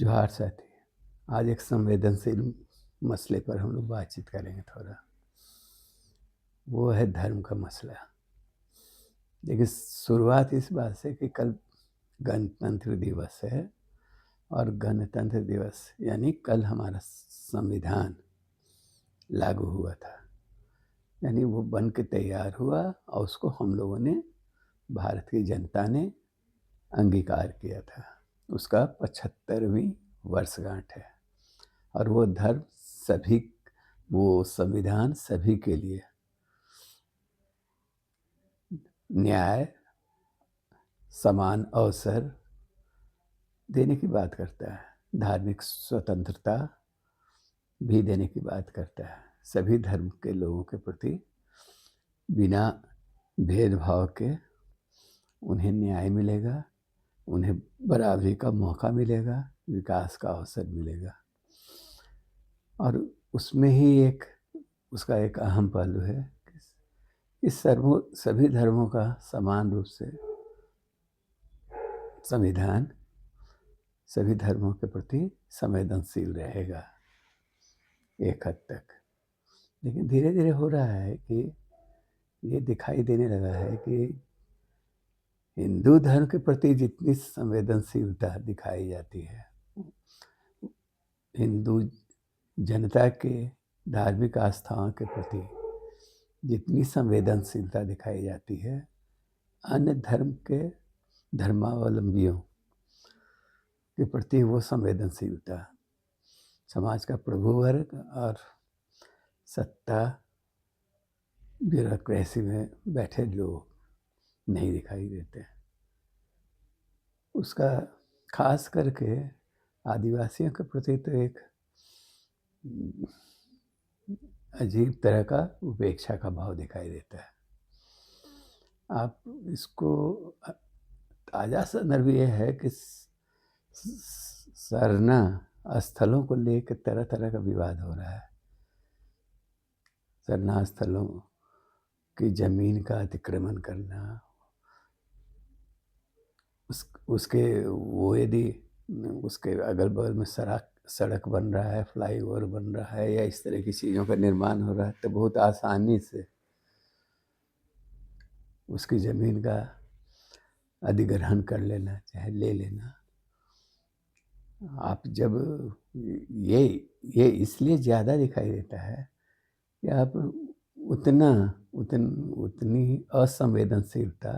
जोहार साथी। आज एक संवेदनशील मसले पर हम लोग बातचीत करेंगे थोड़ा। वो है धर्म का मसला। देखिए, शुरुआत इस बात से कि कल गणतंत्र दिवस है और गणतंत्र दिवस यानी कल हमारा संविधान लागू हुआ था। यानी वो बन के तैयार हुआ और उसको हम लोगों ने, भारत की जनता ने अंगीकार किया था। उसका 75वीं वर्षगांठ है और वो धर्म सभी, वो संविधान सभी के लिए न्याय, समान अवसर देने की बात करता है। धार्मिक स्वतंत्रता भी देने की बात करता है। सभी धर्म के लोगों के प्रति बिना भेदभाव के उन्हें न्याय मिलेगा, उन्हें बराबरी का मौका मिलेगा, विकास का अवसर मिलेगा। और उसमें ही एक उसका एक अहम पहलू है कि सभी धर्मों का समान रूप से संविधान सभी धर्मों के प्रति संवेदनशील रहेगा एक हद तक। लेकिन धीरे धीरे हो रहा है कि ये दिखाई देने लगा है कि हिंदू धर्म के प्रति जितनी संवेदनशीलता दिखाई जाती है, हिंदू जनता के धार्मिक आस्थाओं के प्रति जितनी संवेदनशीलता दिखाई जाती है, अन्य धर्म के धर्मावलंबियों के प्रति वो संवेदनशीलता समाज का प्रभु वर्ग और सत्ता ब्यूरोक्रेसी में बैठे लोग नहीं दिखाई देते। उसका खास करके आदिवासियों के प्रति तो एक अजीब तरह का उपेक्षा का भाव दिखाई देता है। आप इसको ताज़ा संदर्भ ये है कि सरना स्थलों को लेकर तरह तरह का विवाद हो रहा है। सरना स्थलों की जमीन का अतिक्रमण करना, उसके वो यदि उसके अगल बगल में सड़क बन रहा है, फ्लाईओवर बन रहा है या इस तरह की चीज़ों का निर्माण हो रहा है, तो बहुत आसानी से उसकी ज़मीन का अधिग्रहण कर लेना, चाहे ले लेना। आप जब ये इसलिए ज़्यादा दिखाई देता है कि आप उतनी असंवेदनशीलता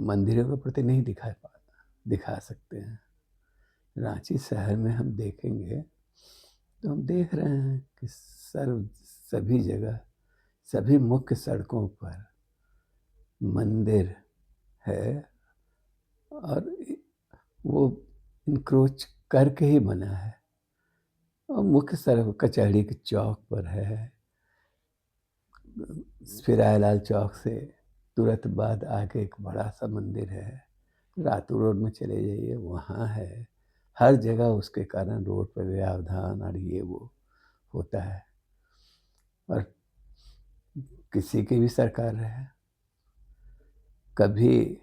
मंदिरों के प्रति नहीं दिखा सकते हैं। रांची शहर में हम देखेंगे तो हम देख रहे हैं कि सभी जगह, सभी मुख्य सड़कों पर मंदिर है और वो इंक्रोच करके ही बना है। और मुख्य सड़क कचहरी के चौक पर है, फिरायलाल चौक से तुरंत बाद आके एक बड़ा सा मंदिर है, रातू रोड में चले जाइए वहाँ है। हर जगह उसके कारण रोड पर व्यवधान और ये वो होता है। और किसी की भी सरकार रहे, कभी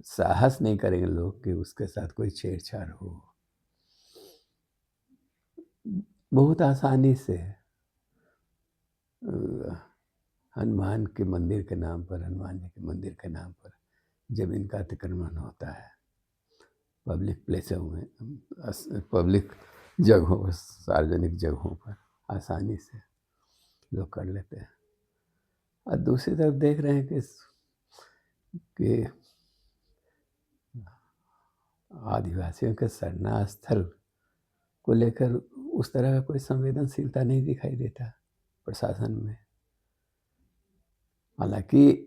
साहस नहीं करेंगे लोग कि उसके साथ कोई छेड़छाड़ हो। बहुत आसानी से हनुमान के मंदिर के नाम पर, हनुमान जी के मंदिर के नाम पर जमीन का अतिक्रमण होता है। पब्लिक प्लेसों में, पब्लिक जगहों पर, सार्वजनिक जगहों पर आसानी से लोग कर लेते हैं। और दूसरी तरफ देख रहे हैं कि आदिवासियों के शरणा स्थल को लेकर उस तरह का कोई संवेदनशीलता नहीं दिखाई देता प्रशासन में। हालांकि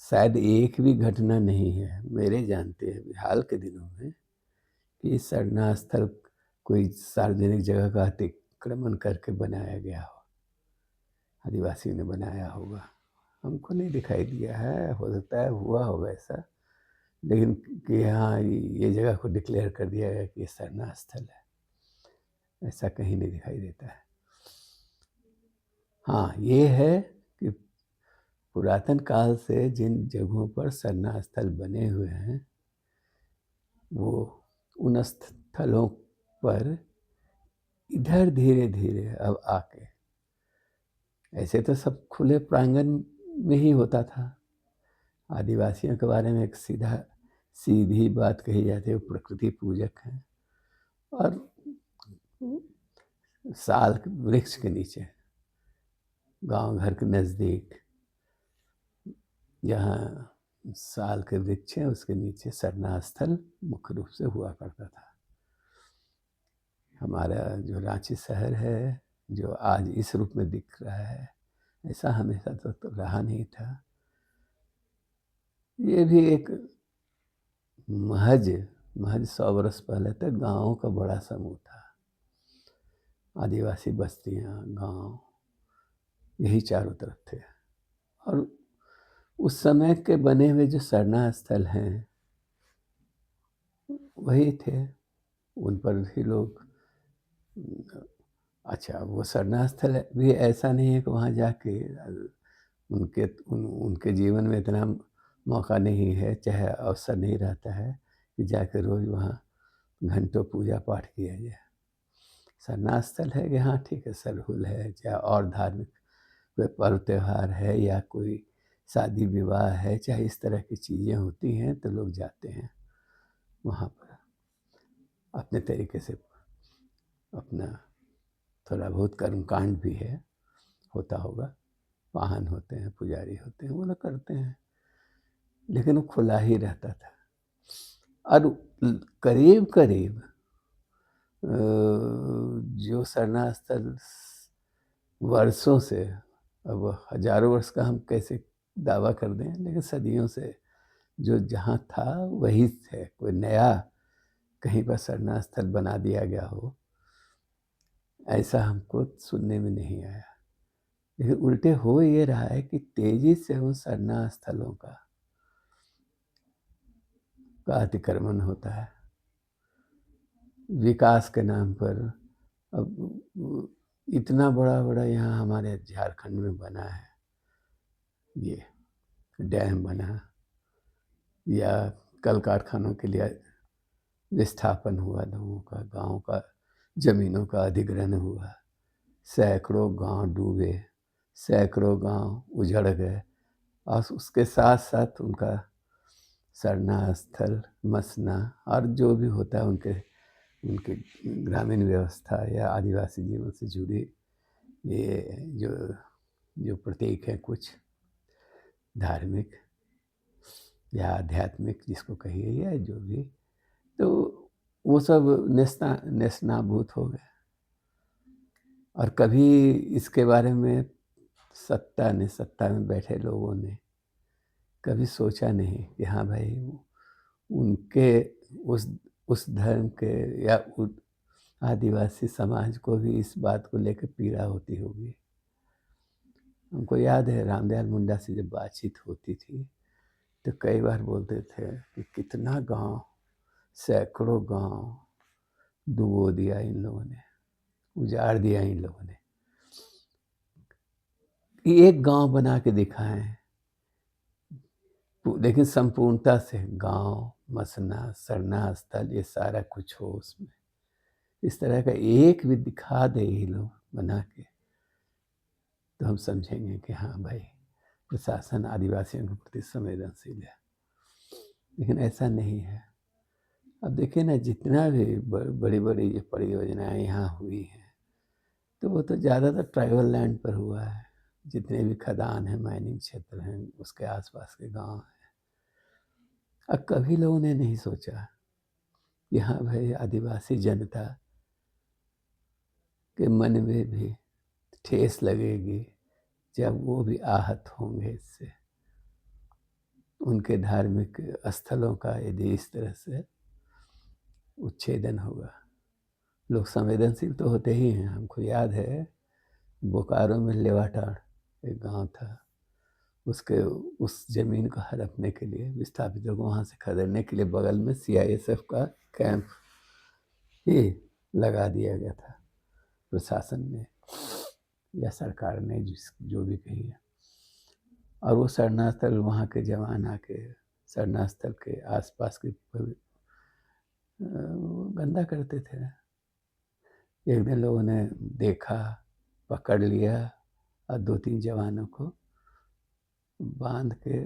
शायद एक भी घटना नहीं है मेरे जानते हैं हाल के दिनों में कि शरणा स्थल कोई सार्वजनिक जगह का अतिक्रमण करके बनाया गया हो, आदिवासियों ने बनाया होगा। हमको नहीं दिखाई दिया है, हो सकता है हुआ होगा ऐसा, लेकिन कि हाँ ये जगह को डिक्लेयर कर दिया गया कि ये शरणा स्थल है, ऐसा कहीं नहीं दिखाई देता है। हाँ, ये है कि पुरातन काल से जिन जगहों पर शरणा स्थल बने हुए हैं वो उन स्थलों पर इधर धीरे धीरे अब आके, ऐसे तो सब खुले प्रांगण में ही होता था। आदिवासियों के बारे में एक सीधी बात कही जाती है, वो प्रकृति पूजक हैं और साल के वृक्ष के नीचे, गांव घर के नज़दीक जहाँ साल के वृक्ष हैं उसके नीचे सरना स्थल मुख्य रूप से हुआ करता था। हमारा जो रांची शहर है, जो आज इस रूप में दिख रहा है, ऐसा हमेशा तो रहा नहीं था। ये भी एक महज 100 वर्ष पहले तक गांवों का बड़ा समूह था। आदिवासी बस्तियां, गांव, यही चारों तरफ थे। और उस समय के बने हुए जो सरना स्थल हैं वही थे, उन पर भी लोग, अच्छा वो सरना स्थल भी ऐसा नहीं है कि वहाँ जाके उनके जीवन में इतना मौका नहीं है, चाहे अवसर नहीं रहता है कि जाकर रोज़ वहाँ घंटों पूजा पाठ किया जाए। सरना स्थल है कि हाँ ठीक है, सरहुल है, चाहे और धार्मिक कोई पर्व त्यौहार है या कोई शादी विवाह है, चाहे इस तरह की चीज़ें होती हैं तो लोग जाते हैं वहाँ पर अपने तरीके से। अपना थोड़ा बहुत कर्मकांड भी है, होता होगा, वाहन होते हैं, पुजारी होते हैं, वो लोग करते हैं, लेकिन वो खुला ही रहता था। और करीब करीब जो सरना स्थल वर्षों से, अब हजारों वर्ष का हम कैसे दावा कर दें, लेकिन सदियों से जो जहाँ था वही है। कोई नया कहीं पर सरना स्थल बना दिया गया हो, ऐसा हमको सुनने में नहीं आया। लेकिन उल्टे हो ये रहा है कि तेजी से उन सरना स्थलों का अतिक्रमण होता है विकास के नाम पर। अब इतना बड़ा बड़ा यहाँ हमारे झारखंड में बना है, ये डैम बना या कल कारखानों के लिए विस्थापन हुआ, लोगों का, गांव का जमीनों का अधिग्रहण हुआ, सैकड़ों गांव डूबे, सैकड़ों गांव उजड़ गए, और उसके साथ साथ उनका सरना स्थल, मसना और जो भी होता है उनके ग्रामीण व्यवस्था या आदिवासी जीवन से जुड़ी ये जो प्रतीक हैं, कुछ धार्मिक या आध्यात्मिक जिसको कहिए या जो भी, तो वो सब नेस्तनाबूत हो गए। और कभी इसके बारे में सत्ता में बैठे लोगों ने कभी सोचा नहीं कि हाँ भाई, उनके उस धर्म के या आदिवासी समाज को भी इस बात को लेकर पीड़ा होती होगी। हमको याद है रामदयाल मुंडा से जब बातचीत होती थी तो कई बार बोलते थे कि कितना गांव, सैकड़ों गांव डुबो दिया इन लोगों ने, उजाड़ दिया इन लोगों ने। एक गांव बना के दिखाएं, लेकिन संपूर्णता से गांव, मसना, सरना स्थल, ये सारा कुछ हो उसमें, इस तरह का एक भी दिखा दे ये लोग बना के, तो हम समझेंगे कि हाँ भाई प्रशासन आदिवासियों के प्रति संवेदनशील है। लेकिन ऐसा नहीं है। अब देखिए ना, जितना भी बड़ी बड़ी जो परियोजनाएं यहाँ हुई हैं, तो वो तो ज़्यादातर ट्राइबल लैंड पर हुआ है। जितने भी खदान हैं, माइनिंग क्षेत्र हैं, उसके आसपास के गांव हैं। अब कभी लोगों ने नहीं सोचा कि हाँ भाई आदिवासी जनता के मन में भी ठेस लगेगी जब वो भी आहत होंगे इससे। उनके धार्मिक स्थलों का यदि इस तरह से उच्छेदन होगा। लोग संवेदनशील तो होते ही हैं। हमको याद है बोकारो में लेवाटाड़ एक गांव था, उसके उस जमीन को हड़पने के लिए, विस्थापितों को वहाँ से खदेड़ने के लिए बगल में CISF का कैंप ही लगा दिया गया था प्रशासन ने या सरकार ने, जो भी कही है। और वो सरना स्थल, वहाँ के जवान आके सरना स्थल के आसपास के वो गंदा करते थे। एक दिन लोगों ने देखा, पकड़ लिया और 2-3 जवानों को बांध के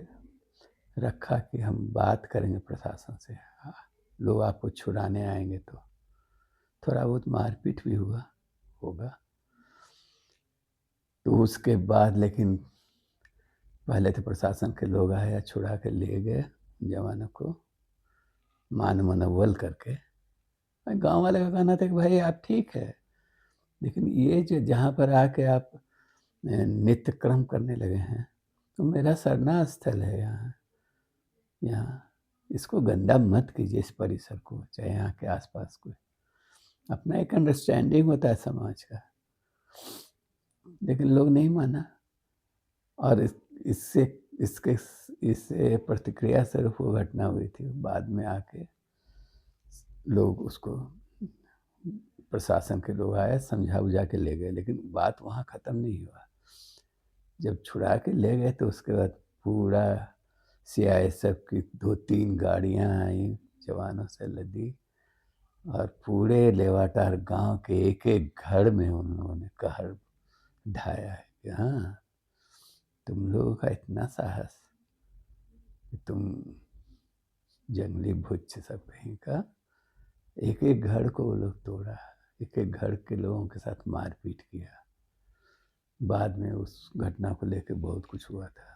रखा कि हम बात करेंगे प्रशासन से, लोग आपको छुड़ाने आएंगे। तो थोड़ा बहुत मारपीट भी हुआ होगा। तो उसके बाद लेकिन पहले तो प्रशासन के लोग आए, छुड़ा के ले गए जवानों को मान मनोबल करके। गांव वाले का कहना था कि भाई आप ठीक है, लेकिन ये जो जहाँ पर आके आप नित्य क्रम करने लगे हैं, तो मेरा सरना स्थल है यहाँ इसको गंदा मत कीजिए, इस परिसर को, चाहे यहाँ के आसपास को। अपना एक अंडरस्टैंडिंग होता है समाज का, लेकिन लोग नहीं माना। और इससे प्रतिक्रिया स्वरूप वो घटना हुई थी। बाद में आके लोग उसको, प्रशासन के लोग आए, समझा बुझा के ले गए, लेकिन बात वहाँ ख़त्म नहीं हुआ। जब छुड़ा के ले गए तो उसके बाद पूरा CISF की 2-3 गाड़ियाँ आई जवानों से लदी, और पूरे लेवाटार गांव के एक एक घर में उन्होंने कहर ढाया है कि हाँ, तुम लोगों का इतना साहस कि तुम जंगली भुच्च सब कहीं का, एक एक घर को वो लोग तोड़ा, एक एक घर के लोगों के साथ मारपीट किया। बाद में उस घटना को लेकर बहुत कुछ हुआ था।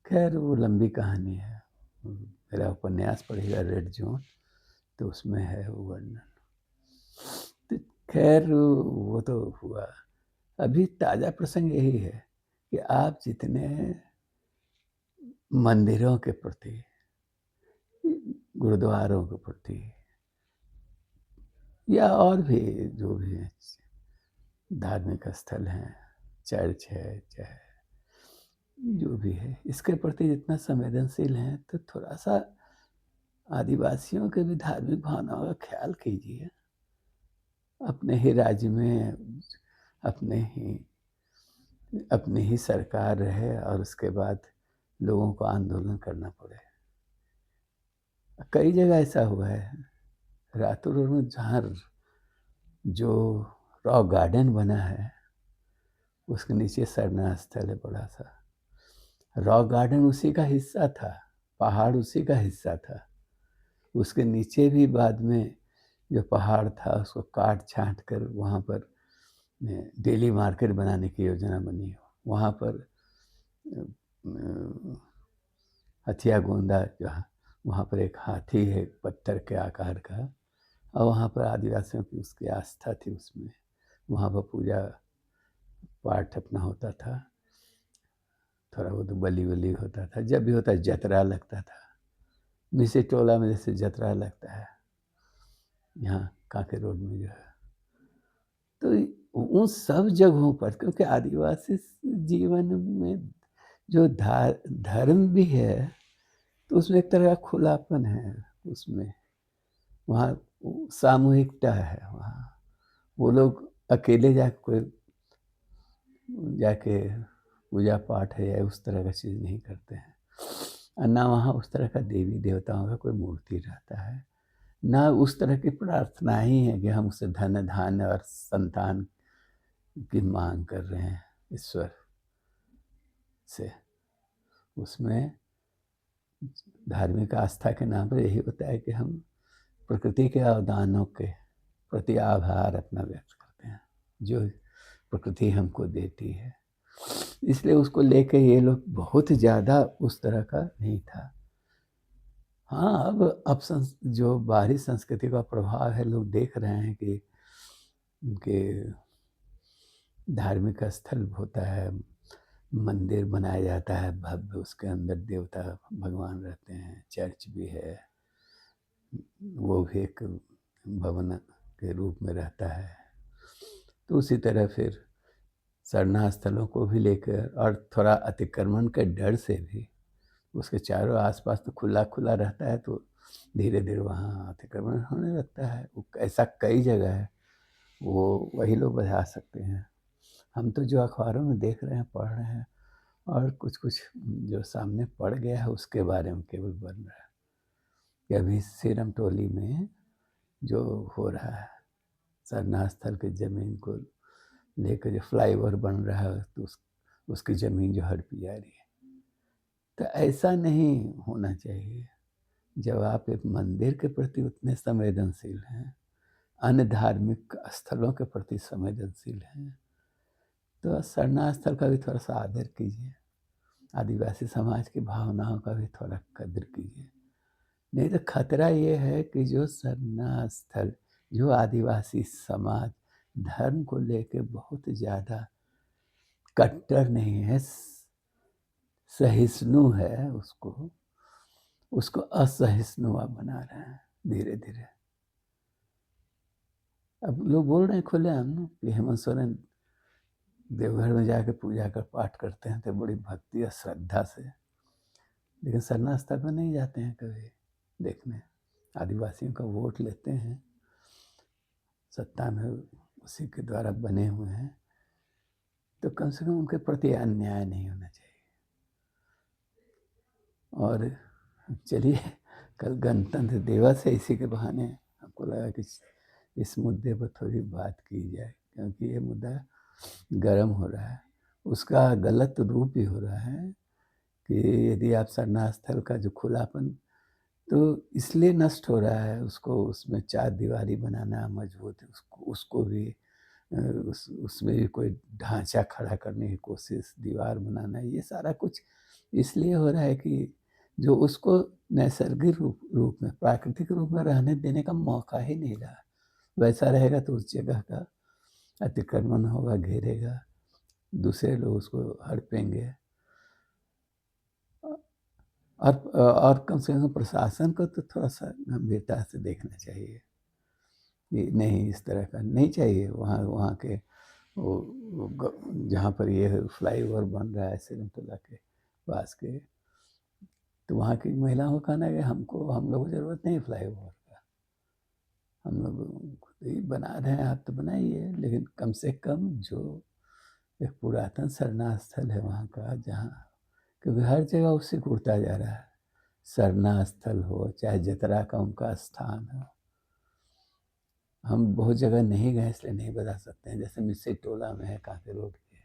खैर वो लंबी कहानी है, मेरा उपन्यास पढ़ेगा रेड जोन, तो उसमें है वो वर्णन। तो खैर वो तो हुआ। अभी ताज़ा प्रसंग यही है कि आप जितने मंदिरों के प्रति, गुरुद्वारों के प्रति, या और भी जो भी धार्मिक स्थल हैं, चर्च है, चाहे जो भी है, इसके प्रति जितना संवेदनशील हैं, तो थोड़ा सा आदिवासियों के भी धार्मिक भावनाओं का ख्याल कीजिए। अपने ही राज्य में अपनी ही सरकार रहे और उसके बाद लोगों को आंदोलन करना पड़े। कई जगह ऐसा हुआ है। रातुर में जहाँ जो रॉक गार्डन बना है, उसके नीचे सरना स्थल है बड़ा सा। रॉक गार्डन उसी का हिस्सा था, पहाड़ उसी का हिस्सा था। उसके नीचे भी बाद में जो पहाड़ था उसको काट छांट कर वहाँ पर डेली मार्केट बनाने की योजना बनी। वहाँ पर हथिया गोंदा, जहाँ वहाँ पर एक हाथी है पत्थर के आकार का, और वहाँ पर आदिवासियों की उसकी आस्था थी। उसमें वहाँ पर पूजा पाठ अपना होता था, थोड़ा बहुत बलि वली होता था। जब भी होता जतरा लगता था, मिसे टोला में जैसे जतरा लगता है यहाँ कांके रोड में जो है। तो उन सब जगहों पर, क्योंकि आदिवासी जीवन में जो धर्म भी है, तो उसमें एक तरह का खुलापन है। उसमें वहाँ सामूहिकता है। वहाँ वो लोग अकेले जाके पूजा पाठ है या उस तरह का चीज़ नहीं करते हैं। और ना वहाँ उस तरह का देवी देवताओं का कोई मूर्ति रहता है, ना उस तरह की प्रार्थना ही है कि हम उससे धन धान्य और संतान की मांग कर रहे हैं ईश्वर से। उसमें धार्मिक आस्था के नाम पर यही होता है कि हम प्रकृति के अवदानों के प्रति आभार अपना व्यक्त करते हैं, जो प्रकृति हमको देती है। इसलिए उसको लेके ये लोग बहुत ज़्यादा उस तरह का नहीं था। हाँ, अब जो बाहरी संस्कृति का प्रभाव है, लोग देख रहे हैं कि उनके धार्मिक स्थल होता है, मंदिर बनाया जाता है भव्य, उसके अंदर देवता भगवान रहते हैं, चर्च भी है, वो भी एक भवन के रूप में रहता है। तो उसी तरह फिर सरना स्थलों को भी लेकर, और थोड़ा अतिक्रमण के डर से भी, उसके चारों आसपास तो खुला खुला रहता है, तो धीरे धीरे वहाँ अतिक्रमण होने लगता है। ऐसा कई जगह है, वो वही लोग बता सकते हैं। हम तो जो अखबारों में देख रहे हैं, पढ़ रहे हैं, और कुछ कुछ जो सामने पड़ गया है उसके बारे में केवल बन रहा है। कि अभी सीरम टोली में जो हो रहा है, सरना स्थल की ज़मीन को लेकर जो फ्लाईओवर बन रहा है, तो उसकी ज़मीन जो हड़पी जा रही है। तो ऐसा नहीं होना चाहिए। जब आप एक मंदिर के प्रति उतने संवेदनशील हैं, अन्य धार्मिक स्थलों के प्रति संवेदनशील हैं, तो सरना स्थल का भी थोड़ा सा आदर कीजिए। आदिवासी समाज की भावनाओं का भी थोड़ा कद्र कीजिए। नहीं तो खतरा ये है कि जो सरना स्थल, जो आदिवासी समाज धर्म को लेके बहुत ज़्यादा कट्टर नहीं है, सहिष्णु है, उसको असहिष्णु बना रहे हैं धीरे धीरे। अब लोग बोल रहे हैं खुलेआम कि हेमंत सोरेन देवघर में जाके पूजा कर पाठ करते हैं तो बड़ी भक्ति और श्रद्धा से, लेकिन सरना स्थल पर नहीं जाते हैं कभी देखने। आदिवासियों का वोट लेते हैं, सत्ता में उसी के द्वारा बने हुए हैं, तो कम से कम उनके प्रति अन्याय नहीं होना चाहिए। और चलिए, कल गणतंत्र दिवस है, इसी के बहाने हमको लगा कि इस मुद्दे पर थोड़ी बात की जाए, क्योंकि ये मुद्दा गर्म हो रहा है। उसका गलत रूप ही हो रहा है कि यदि आप सरना स्थल का जो खुलापन तो इसलिए नष्ट हो रहा है, उसको उसमें चार दीवारी बनाना मजबूत, उसको भी उसमें भी कोई ढांचा खड़ा करने की कोशिश, दीवार बनाना, ये सारा कुछ इसलिए हो रहा है कि जो उसको नैसर्गिक रूप में, प्राकृतिक रूप में रहने देने का मौका ही नहीं रहा। वैसा रहेगा तो उस जगह का अतिक्रमण होगा, घेरेगा, दूसरे लोग उसको हड़पेंगे। और कम से कम प्रशासन को तो थोड़ा सा गंभीरता से देखना चाहिए कि नहीं, इस तरह का नहीं चाहिए। वहाँ के जहाँ पर ये फ्लाईओवर बन रहा है सिरमतुला के पास के, तो वहाँ की महिलाओं का कहना है कि हम लोग को ज़रूरत नहीं फ्लाईओवर का, हम लोग खुद ही बना रहे हैं, आप तो बनाइए, लेकिन कम से कम जो एक पुरातन सरना स्थल है वहाँ का, जहाँ क्योंकि हर जगह उससे उड़ता जा रहा है, सरना स्थल हो चाहे जतरा का उनका स्थान हो। हम बहुत जगह नहीं गए इसलिए नहीं बता सकते हैं। जैसे मिस्सी टोला में है, कांके रोड के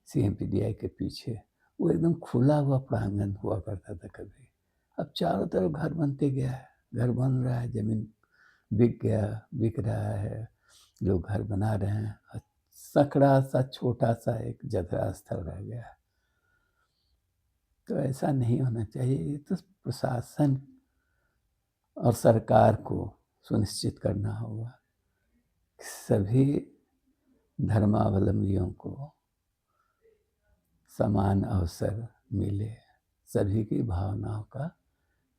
CMPDI के पीछे, वो एकदम खुला हुआ प्रांगण हुआ करता था कभी। अब चारों तरफ घर बनते गया है, घर बन रहा है, ज़मीन बिक रहा है, लोग घर बना रहे हैं, सकड़ा सा छोटा सा एक जतरा स्थल रह गया है। तो ऐसा नहीं होना चाहिए। ये तो प्रशासन और सरकार को सुनिश्चित करना होगा कि सभी धर्मावलंबियों को समान अवसर मिले, सभी की भावनाओं का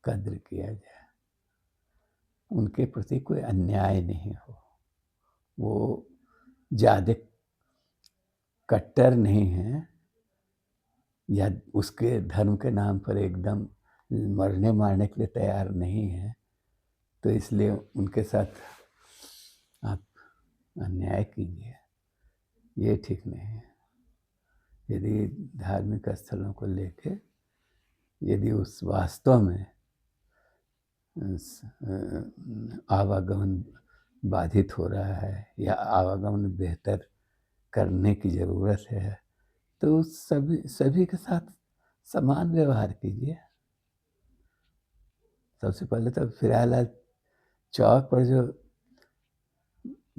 कद्र किया जाए, उनके प्रति कोई अन्याय नहीं हो। वो ज़्यादा कट्टर नहीं हैं या उसके धर्म के नाम पर एकदम मरने मारने के लिए तैयार नहीं हैं, तो इसलिए उनके साथ आप अन्याय कीजिए, ये ठीक नहीं है। यदि धार्मिक स्थलों को लेके यदि उस वास्तव में आवागमन बाधित हो रहा है या आवागमन बेहतर करने की ज़रूरत है, तो सभी के साथ समान व्यवहार कीजिए। सबसे पहले तो फिलहाल चौक पर जो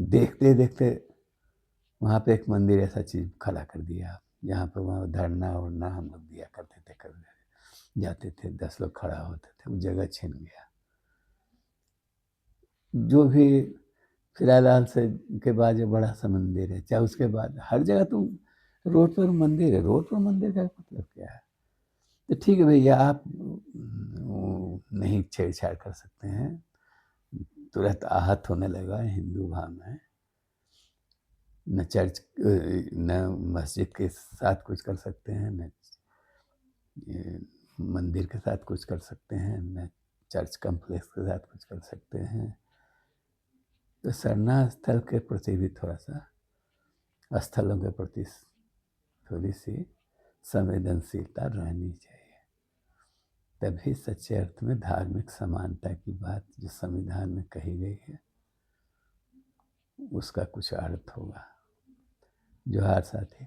देखते देखते वहाँ पे एक मंदिर ऐसा चीज़ खड़ा कर दिया, जहाँ पर वहाँ धरना वरना हम लोग दिया करते थे, कभी जाते थे 10 लोग खड़ा होते थे, वो जगह छिन गया। जो भी फिलहाल से के बाद जो बड़ा सा मंदिर है, चाहे उसके बाद हर जगह तुम रोड पर मंदिर है, रोड पर मंदिर का मतलब क्या है? तो ठीक है भैया, आप नहीं छेड़छाड़ कर सकते हैं, तुरंत आहत होने लगा हिंदू भावनाएं, न चर्च न मस्जिद के साथ कुछ कर सकते हैं, न मंदिर के साथ कुछ कर सकते हैं, न चर्च कम्प्लेक्स के साथ कुछ कर सकते हैं। तो सरना स्थल के प्रति भी थोड़ा सा, स्थलों के प्रति थोड़ी सी संवेदनशीलता रहनी चाहिए। तभी सच्चे अर्थ में धार्मिक समानता की बात जो संविधान में कही गई है उसका कुछ अर्थ होगा। जोहार साथी।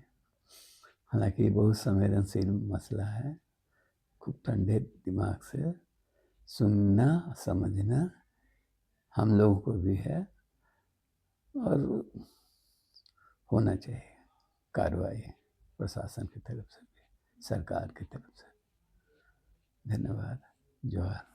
हालांकि ये बहुत संवेदनशील मसला है, खूब ठंडे दिमाग से सुनना समझना हम लोगों को भी है और होना चाहिए कार्रवाई प्रशासन की तरफ से भी, सरकार की तरफ से। धन्यवाद। जोहार।